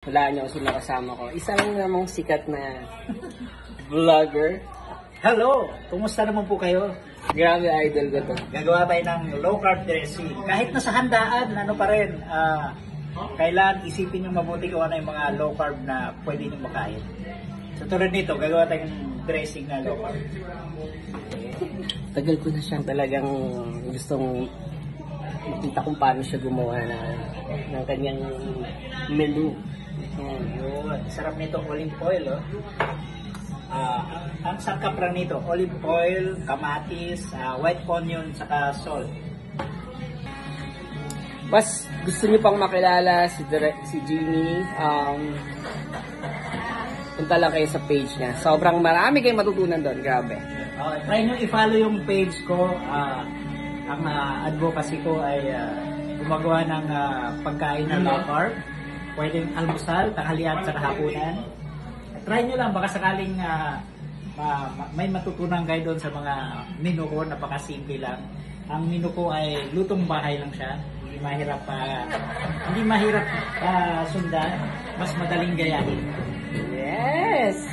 Wala niyo sino kasama ko. Isang namang sikat na vlogger. Hello! Kumusta naman po kayo? Grabe, idol ko to. Gagawa tayo ng low carb dressing. Kahit nasa handaan, ano pa rin, kailangan isipin nyo mabuti kung ano yung mga low carb na pwede nyo makain. So tulad nito, gagawa tayong dressing na low carb. Tagal ko na siyang talagang gustong makita kung paano siya gumawa ng kanyang menu. Yun, sarap nito, olive oil, oh. Ang sangkap lang nito, olive oil, kamatis, white onion, saka salt. Mas gusto niyo pang makilala si Jimmy, punta lang kayo sa page niya. Sobrang marami kayong matutunan doon, grabe. Try nyo i-follow yung page ko. Ang advocacy ko ay gumagawa ng pagkain na low carb. Pwedeng almusal, tanghalian sa hapunan. Try nyo lang, baka sakaling may matutunan kayo doon sa mga menu ko, napakasimple lang. Ang menu ko ay lutong bahay lang siya. Hindi mahirap sundan, mas madaling gayahin. Yes!